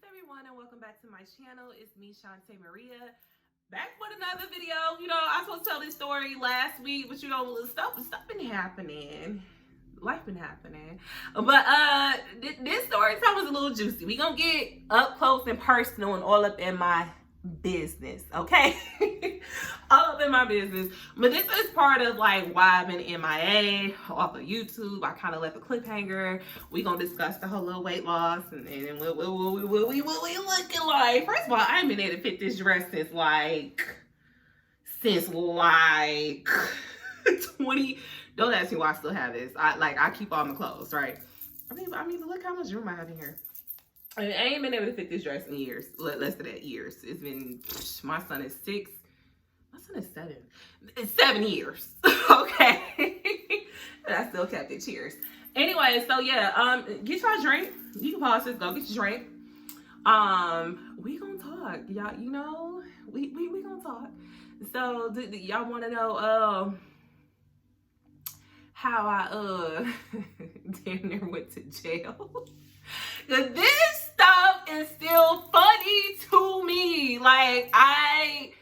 everyone, and welcome back to my channel. It's me, Shantae Maria, back with another video. I was supposed to tell this story last week, but stuff been happening. Life been happening. But this story time was a little juicy. We gonna get up close and personal and all up in my business, okay? All up in my business. But this is part of like why I've been MIA off of YouTube. I kind of left a cliffhanger. We gonna discuss the whole little weight loss and what we looking like. First of all, I ain't been able to fit this dress since like 20. Don't ask me why I still have this. I keep all my clothes, right? I mean, look how much room I have in here. I ain't been able to fit this dress in years. Less than that, years. It's been, my son is 6. My son is 7. It's 7 years. Okay. And I still kept it. Cheers. Anyway, so yeah, get your drink. You can pause this, go get your drink. We gonna talk. Y'all, we gonna talk. So do y'all wanna know how I damn near went to jail? This stuff is still funny to me. Like I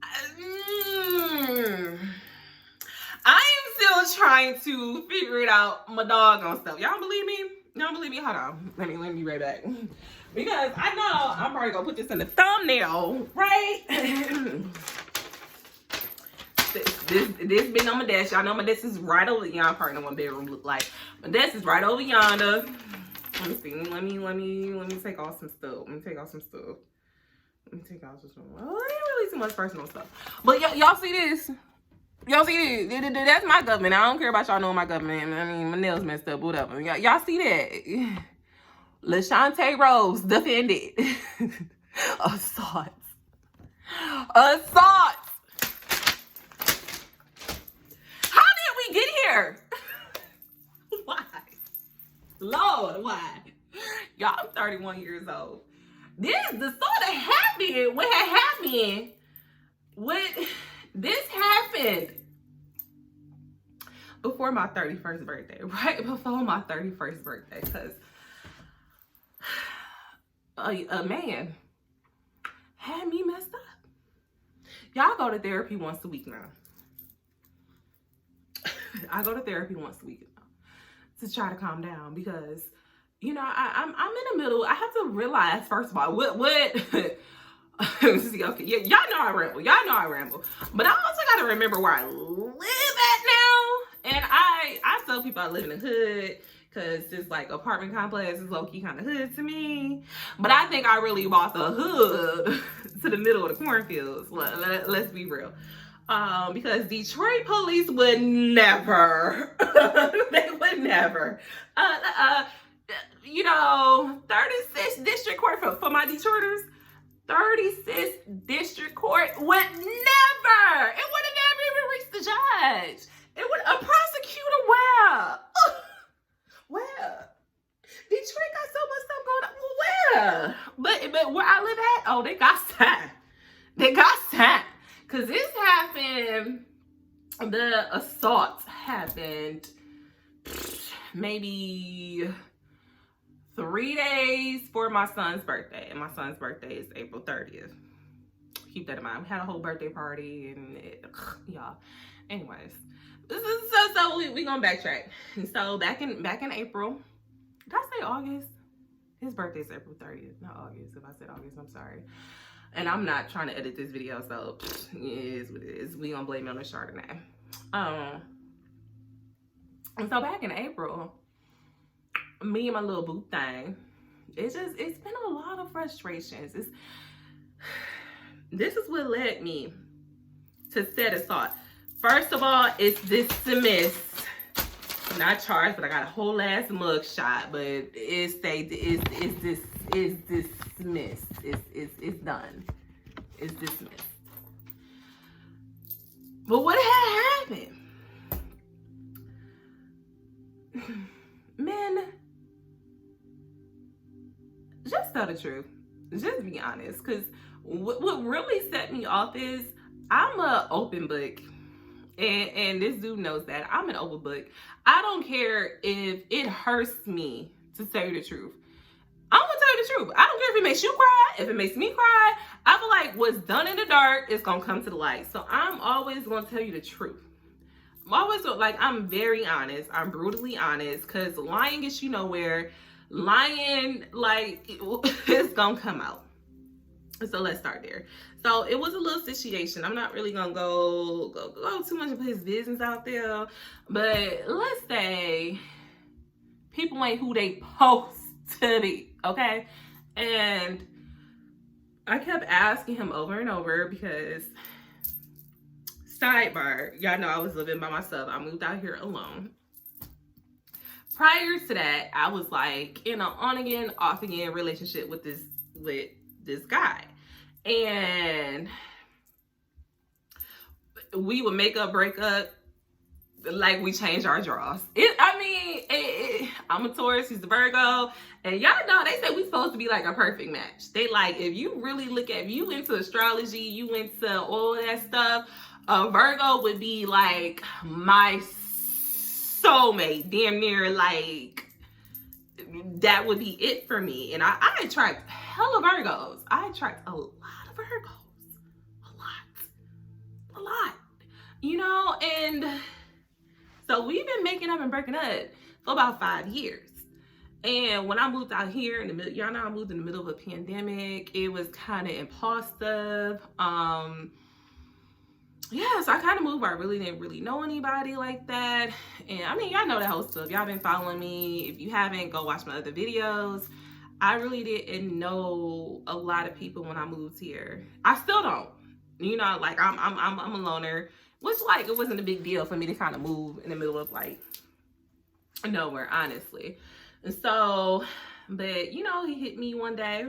am still trying to figure it out my doggone stuff. Y'all believe me? Y'all don't believe me? Hold on. Let me be right back. Because I know I'm probably gonna put this in the thumbnail, right? This been on my desk. Y'all know my desk is right over. Y'all probably know what bedroom look like. My desk is right over yonder. Let me see. Let me take off some stuff. Well, it ain't really too much personal stuff. But y'all see this? Y'all see this? That's my government. I don't care about y'all knowing my government. I mean, my nails messed up, whatever. Y'all see that? LaShante Rose defended. Assault. How did we get here? Why? Lord, why? Y'all, I'm 31 years old. This happened. What had happened? This happened before my 31st birthday, right before my 31st birthday, because a man had me messed up. Y'all go to therapy once a week now. I go to therapy once a week now to try to calm down because, I'm in the middle. I have to realize, first of all, what see, okay, yeah, y'all know I ramble. But I also got to remember where I live at now. And I tell people I live in the hood because this like apartment complex is low-key kind of hood to me. But I think I really bought the hood to the middle of the cornfields. Let's be real. Because Detroit police would never, they would never, 36th District Court for my Detroiters, 36th District Court would never, it would have never even reached the judge. It would, a prosecutor, where? Detroit got so much stuff going on, where? But where I live at, oh, they got time. Because this happened, the assault happened maybe 3 days for my son's birthday. And my son's birthday is April 30th. Keep that in mind. We had a whole birthday party and y'all. Anyways, so we gonna backtrack. And so back in April, did I say August? His birthday is April 30th, not August. If I said August, I'm sorry. And I'm not trying to edit this video, so it is what it is. We gonna blame it on the Chardonnay. And so back in April, me and my little boo thing, it's been a lot of frustrations. This is what led me to set assault. First of all, it's dismissed. Not charged, but I got a whole ass mug shot, but it's dismissed. It's done. It's dismissed. But what had happened? Men, just tell the truth. Just be honest. Because what really set me off is I'm an open book. And this dude knows that. I'm an open book. I don't care if it hurts me to tell you the truth. I'm gonna tell you the the truth. I don't care if it makes you cry, if it makes me cry. I feel like what's done in the dark is gonna come to the light. So I'm always gonna tell you the truth. I'm always like, I'm very honest. I'm brutally honest, because lying gets you nowhere. Lying, like, it's gonna come out. So let's start there. So it was a little situation. I'm not really gonna go too much of his business out there, but let's say people ain't who they supposed to be, okay? And I kept asking him over and over because, sidebar, y'all know I was living by myself. I moved out here alone. Prior to that, I was like in an on again, off again relationship with this guy. And we would make up, break up, like we changed our draws. I'm a Taurus, he's the Virgo, and y'all know they say we supposed to be like a perfect match. They like, if you really look at, if you into astrology, you into all that stuff, a Virgo would be like my soulmate, damn near, like that would be it for me. And I attract hella Virgos. I attract a lot of Virgos, a lot, you know. And so we've been making up and breaking up for about 5 years. And when I moved out here in the middle, y'all know I moved in the middle of a pandemic. It was kind of impulsive. Yeah, so I kind of moved where I really didn't really know anybody like that. And I mean, y'all know that whole stuff. Y'all been following me. If you haven't, go watch my other videos. I really didn't know a lot of people when I moved here. I still don't. You know, like I'm a loner, which like it wasn't a big deal for me to kind of move in the middle of like nowhere, honestly. And so, but you know, he hit me one day.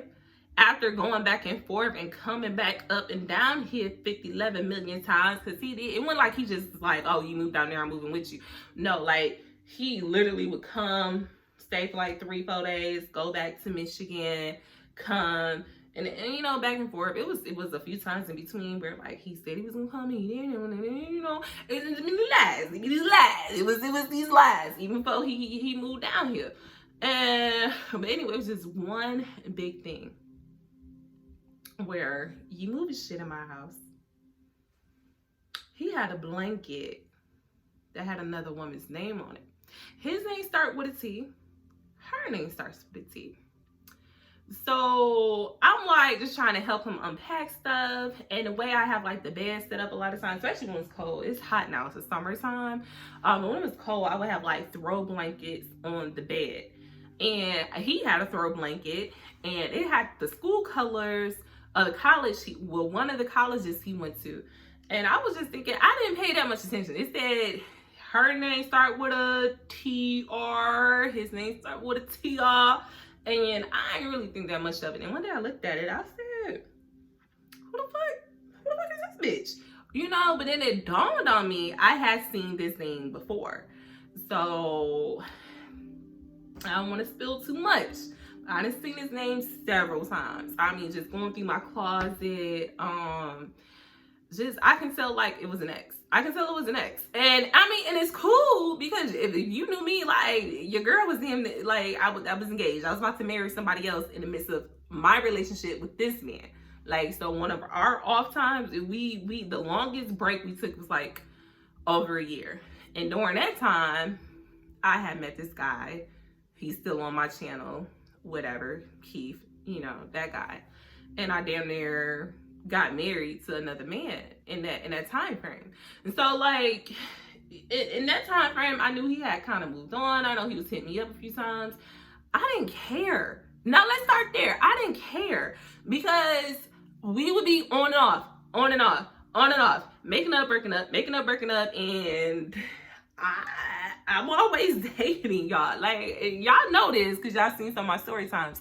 After going back and forth and coming back up and down here 11 million times, because he did, it wasn't like he just like, oh, you moved down there, I'm moving with you. No, like he literally would come, stay for like 3-4 days, go back to Michigan, come, and you know, back and forth. It was a few times in between where like he said he was gonna come and he didn't, you know, it was these lies. It was these lies, even before he moved down here. And but anyway, it was just one big thing. Where you move his shit in my house. He had a blanket that had another woman's name on it. His name starts with a T. Her name starts with a T. So I'm like just trying to help him unpack stuff. And the way I have like the bed set up a lot of times, especially when it's cold. It's hot now, it's the summertime. When it was cold, I would have like throw blankets on the bed. And he had a throw blanket and it had the school colors of the college, one of the colleges he went to. And I was just thinking, I didn't pay that much attention. It said her name start with a TR, his name start with a TR, and I didn't really think that much of it. And one day I looked at it, I said, who the fuck is this bitch? You know, but then it dawned on me, I had seen this name before. So I don't want to spill too much. I done seen his name several times. I mean, just going through my closet. I can tell like it was an ex. I can tell it was an ex. And I mean, and it's cool because if you knew me, like your girl was in, like I was engaged. I was about to marry somebody else in the midst of my relationship with this man. Like, so one of our off times, the longest break we took was like over a year. And during that time, I had met this guy. He's still on my channel. Whatever, Keith, you know, that guy. And I damn near got married to another man in that time frame. And so like in that time frame, I knew he had kind of moved on. I know he was hitting me up a few times. I didn't care. Now let's start there. I didn't care because we would be on and off, on and off, on and off, making up, breaking up, and I'm always dating, y'all. Like, y'all know this because y'all seen some of my story times.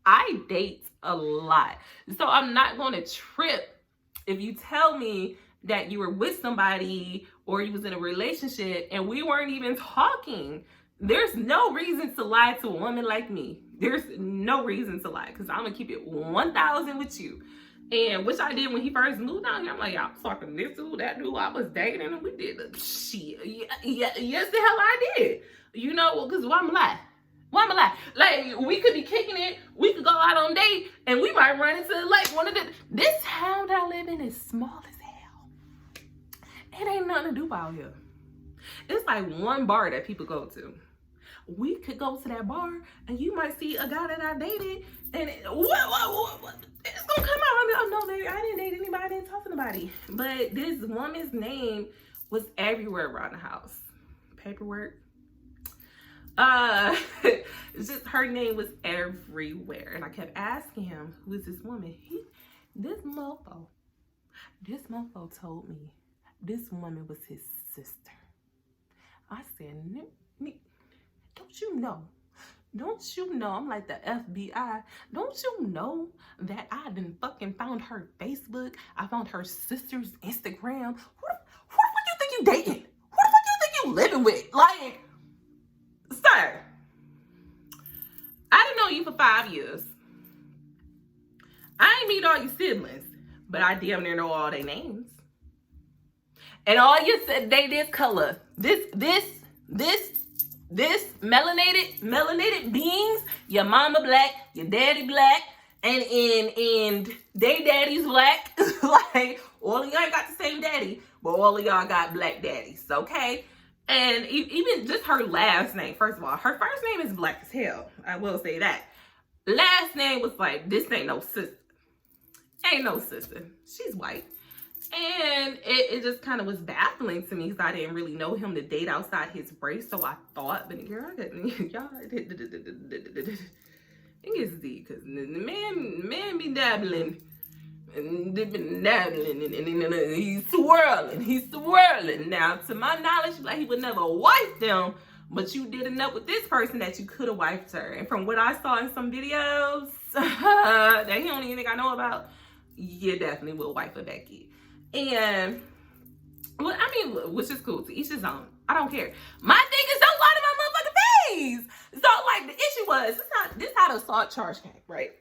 I date a lot. So I'm not going to trip if you tell me that you were with somebody or you was in a relationship and we weren't even talking. There's no reason to lie to a woman like me. There's no reason to lie because I'm going to keep it 1,000 with you. And which I did when he first moved down here. I'm like, I was talking to this dude, that dude I was dating, and we did the shit. Yes, the hell I did. You know, because why I'm lie? Why am I lying? Like, we could be kicking it. We could go out on date, and we might run into, like, one of the... This town that I live in is small as hell. It ain't nothing to do out here. It's like one bar that people go to. We could go to that bar, and you might see a guy that I dated, and what? It's gonna come out. I'm like, oh, no, baby, I didn't date anybody. I didn't talk to nobody. But this woman's name was everywhere around the house. Paperwork. It's just her name was everywhere, and I kept asking him, "Who is this woman?" This mofo told me this woman was his sister. I said, "Don't you know? Don't you know?" I'm like the FBI. Don't you know that I done fucking found her Facebook? I found her sister's Instagram. Who the fuck you think you dating? Who the fuck you think you living with? Like, sir, I didn't know you for 5 years. I ain't meet all your siblings, but I damn near know all their names. And all you said, this color, this melanated beings, your mama black, your daddy black, and they daddy's black. Like, all of y'all ain't got the same daddy, but all of y'all got black daddies, okay? And even just her last name, first of all, her first name is black as hell. I will say that. Last name was like, this ain't no sister. Ain't no sister. She's white. And it just kind of was baffling to me because I didn't really know him to date outside his race. So I thought, but girl, y'all, it gets deep because the man be dabbling. And they've been dabbling and he's swirling. Now, to my knowledge, like, he would never wife them, but you did enough with this person that you could have wifed her. And from what I saw in some videos that he don't even think I know about, you definitely will wife a Becky. And, well, I mean, which is cool. To each his own. I don't care. My thing is, don't lie to my motherfucking face. So, like, the issue was, this how the assault charge came, right?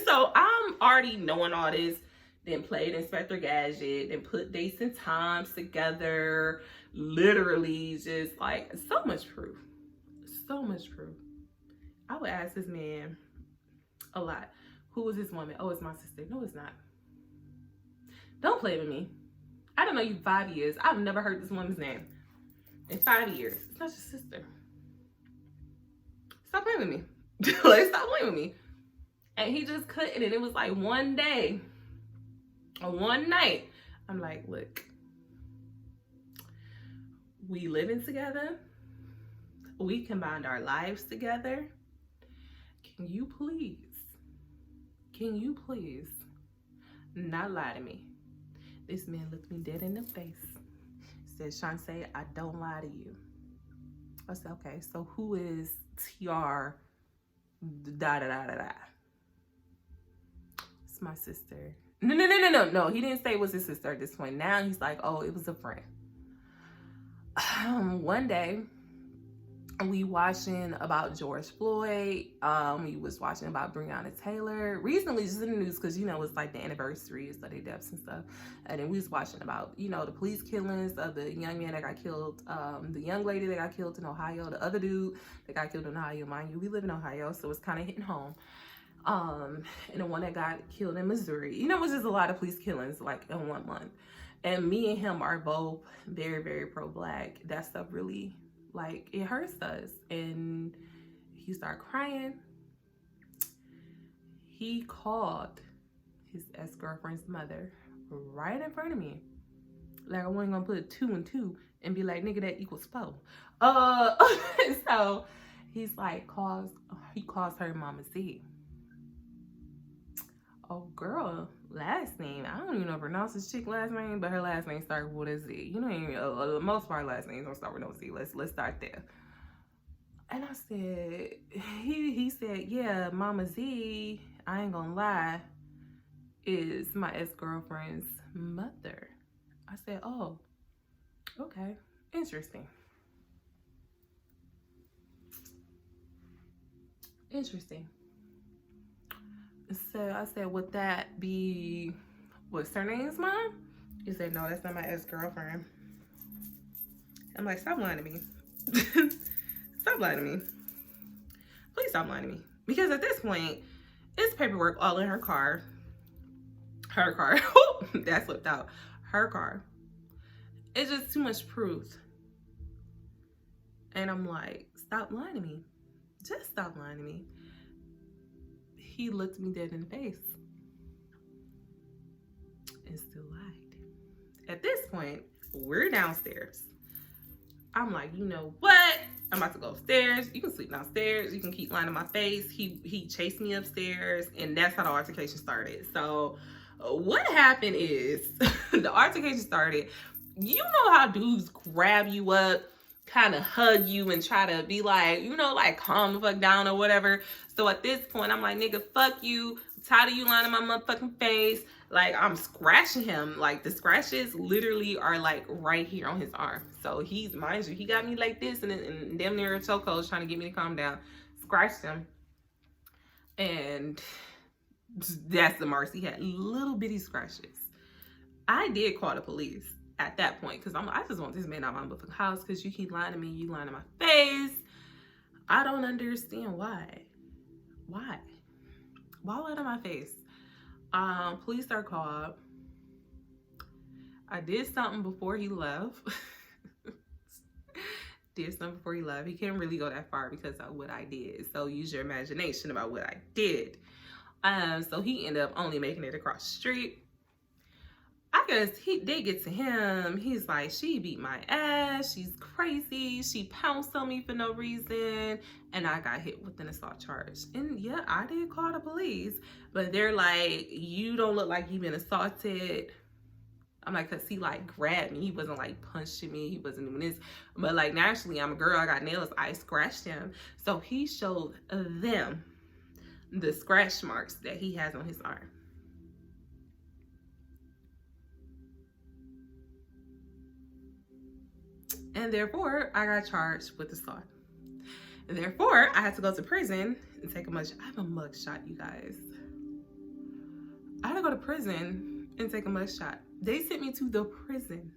So, I'm already knowing all this. Then played Inspector Gadget. Then put dates and times together. Literally, just, like, so much proof. So much proof. I would ask this man a lot. Who is this woman? Oh, it's my sister. No, it's not. Don't play with me. I don't know you 5 years. I've never heard this woman's name in 5 years. It's not your sister. Stop playing with me. Like, stop playing with me. And he just couldn't. And it was like one day or one night. I'm like, look, we living together. We combined our lives together. Can you please not lie to me? This man looked me dead in the face. Said, Shantae, I don't lie to you. I said, okay, so who is TR da-da-da-da-da? It's my sister. No. He didn't say it was his sister at this point. Now he's like, oh, it was a friend. One day, we watching about George Floyd. We was watching about Breonna Taylor. Recently, just in the news, because, you know, it's like the anniversary of their deaths and stuff. And then we was watching about, you know, the police killings of the young man that got killed, the young lady that got killed in Ohio, the other dude that got killed in Ohio. Mind you, we live in Ohio, so it's kind of hitting home. And the one that got killed in Missouri. You know, it was just a lot of police killings, like, in 1 month. And me and him are both very, very pro-black. That stuff really, like, it hurts us. And he started crying. He called his ex-girlfriend's mother right in front of me. Like, I wasn't gonna put 2 and 2 and be like, nigga, that equals 4. So he's like, he calls her Mama Z. Oh, girl, last name. I don't even know pronounce this chick last name, but her last name starts with a Z. You know, most of our last names don't start with no Z. Let's start there. And I said, he said, yeah, Mama Z, I ain't gonna lie, is my ex-girlfriend's mother. I said, oh, okay, interesting. So I said, would that be, what's her name's mom? He said, no, that's not my ex-girlfriend. I'm like, stop lying to me. Stop lying to me. please stop lying to me. Because at this point, it's paperwork all in her car. Her car. That slipped out. Her car. It's just too much proof. And I'm like, stop lying to me. Just stop lying to me. He looked me dead in the face and still lied. At this point, we're downstairs. I'm like, you know what? I'm about to go upstairs. You can sleep downstairs. You can keep lying in my face. He chased me upstairs, and that's how the altercation started. So what happened is the altercation started. You know how dudes grab you up, kind of hug you and try to be like, you know, like calm the fuck down or whatever. So at this point, I'm like, nigga, fuck you. I'm tired of you lying in my motherfucking face. Like, I'm scratching him. Like, the scratches literally are like right here on his arm. So he's, mind you, he got me like this and damn near a chokehold trying to get me to calm down. Scratched him. And that's the marks he had. Little bitty scratches. I did call the police at that point, because I just want this man out of my motherfucking house, because you keep lying to me, you lying in my face. I don't understand why. Why lie to my face? Police are called. I did something before he left. He can't really go that far because of what I did. So use your imagination about what I did. So he ended up only making it across the street. I guess they get to him. He's like, she beat my ass. She's crazy. She pounced on me for no reason. And I got hit with an assault charge. And yeah, I did call the police. But they're like, you don't look like you've been assaulted. I'm like, cause he like grabbed me. He wasn't like punching me. He wasn't doing this. But like, naturally, I'm a girl. I got nails. I scratched him. So he showed them the scratch marks that he has on his arm. And therefore, I got charged with assault. And therefore, I had to go to prison and take a mug. I have a mug shot, you guys. I had to go to prison and take a mug shot. They sent me to the prison.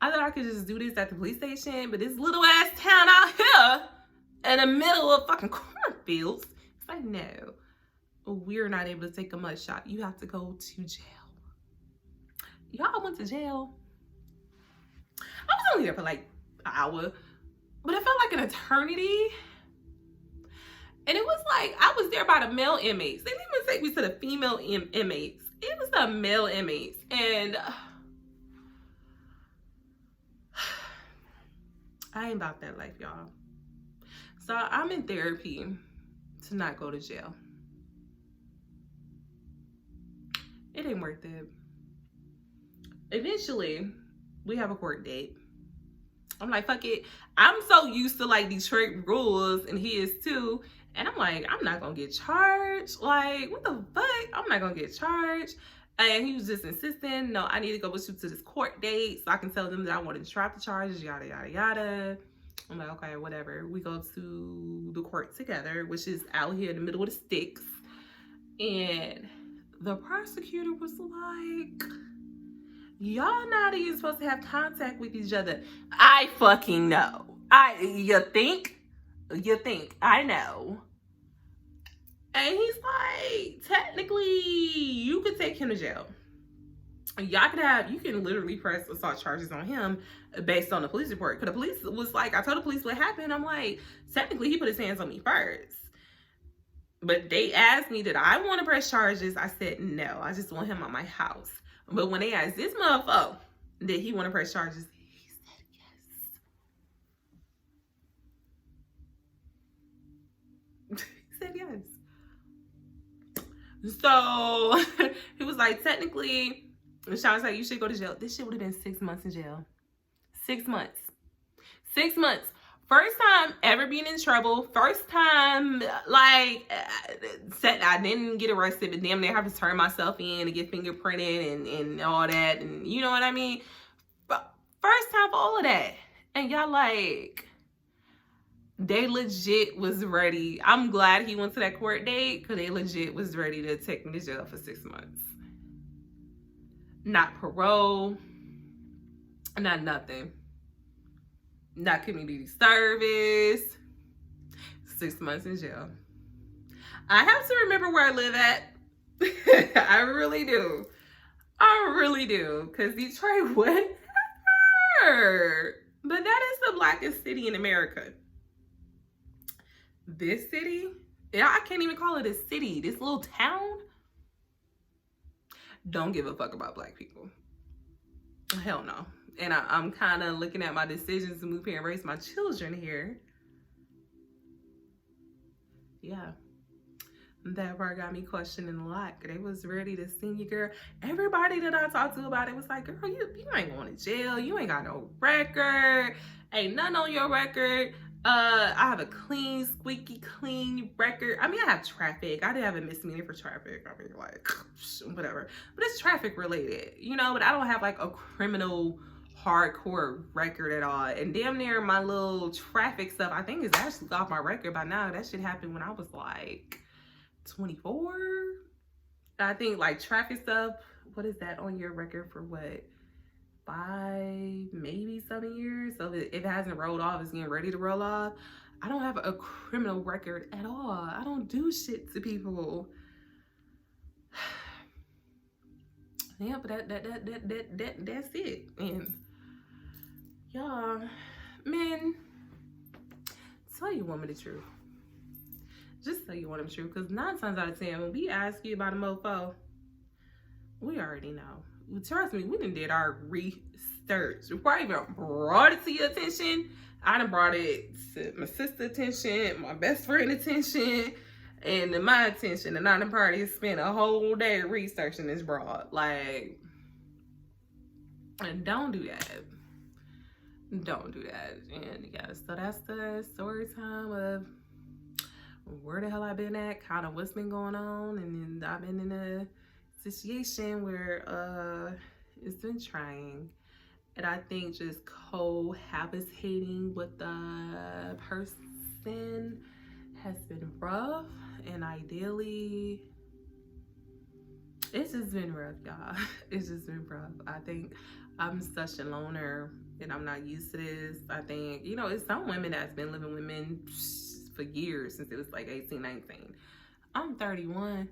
I thought I could just do this at the police station, but this little ass town out here in the middle of fucking cornfields, it's like, no, we're not able to take a mug shot. You have to go to jail. Y'all went to jail. I was only there for like an hour, but it felt like an eternity. And it was like, I was there by the male inmates. They didn't even take me to the female inmates. It was the male inmates. And I ain't about that life, y'all. So I'm in therapy to not go to jail. It ain't worth it. Eventually, we have a court date. I'm like, fuck it. I'm so used to like Detroit rules, and he is too. And I'm like, I'm not gonna get charged. Like, what the fuck? I'm not gonna get charged. And he was just insisting, no, I need to go with you to this court date so I can tell them that I want to drop the charges, yada, yada, yada. I'm like, okay, whatever. We go to the court together, which is out here in the middle of the sticks. And the prosecutor was like, y'all not even supposed to have contact with each other. I fucking know. You think? I know. And he's like, technically, you could take him to jail. You can literally press assault charges on him based on the police report. Because the police was like, I told the police what happened. I'm like, technically, he put his hands on me first. But they asked me, did I want to press charges? I said, no, I just want him at my house. But when they asked this motherfucker, did he want to press charges? He said yes. He said yes. So he was like, technically, Sean was like, you should go to jail. This shit would have been 6 months in jail. 6 months. 6 months. First time ever being in trouble. First time, like, I didn't get arrested, but damn near have to turn myself in to get fingerprinted and all that. And you know what I mean? First time for all of that. And y'all like, they legit was ready. I'm glad he went to that court date because they legit was ready to take me to jail for 6 months. Not parole. Not nothing. Not community service. 6 months in jail. I have to remember where I live at. I really do. I really do. Because Detroit, whatever. But that is the blackest city in America. This city, yeah, I can't even call it a city. This little town don't give a fuck about black people. Hell no. And I'm kind of looking at my decisions to move here and raise my children here. Yeah. That part got me questioning a lot. They was ready to send you, girl. Everybody that I talked to about it was like, girl, you ain't going to jail. You ain't got no record. Ain't nothing on your record. I have a clean, squeaky clean record. I mean, I have traffic. I did have a misdemeanor for traffic. I mean, like, whatever. But it's traffic related, you know? But I don't have like a criminal hardcore record at all. And damn near my little traffic stuff, I think is actually off my record by now. That shit happened when I was like 24. I think like traffic stuff, what is that on your record for what? 5, maybe 7 years. So if it hasn't rolled off, it's getting ready to roll off. I don't have a criminal record at all. I don't do shit to people. Yeah, but that's it. And y'all, men, tell your woman the truth. Just tell your woman the truth. Because 9 times out of 10, when we ask you about a mofo, we already know. Trust me, we done did our research. Before I even brought it to your attention, I done brought it to my sister's attention, my best friend's attention, and to my attention. And I done probably spent a whole day researching this broad. Like, and don't do that. Don't do that. And yeah, so that's the story time of where the hell I've been at, kind of what's been going on, and then I've been in a situation where it's been trying, and I think just cohabitating with the person has been rough, and ideally it's just been rough, y'all. It's just been rough. I think I'm such a loner and I'm not used to this. I think, you know, it's some women that's been living with men for years, since it was like 18, 19. I'm 31.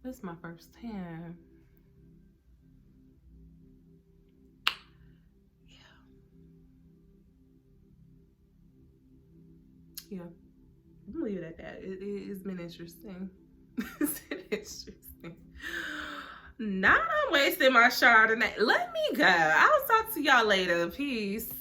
This is my first time. Yeah. I'm gonna leave it at that. It's been interesting. It's been interesting. Now I'm wasting my Chardonnay. Let me go. I'll talk to y'all later. Peace.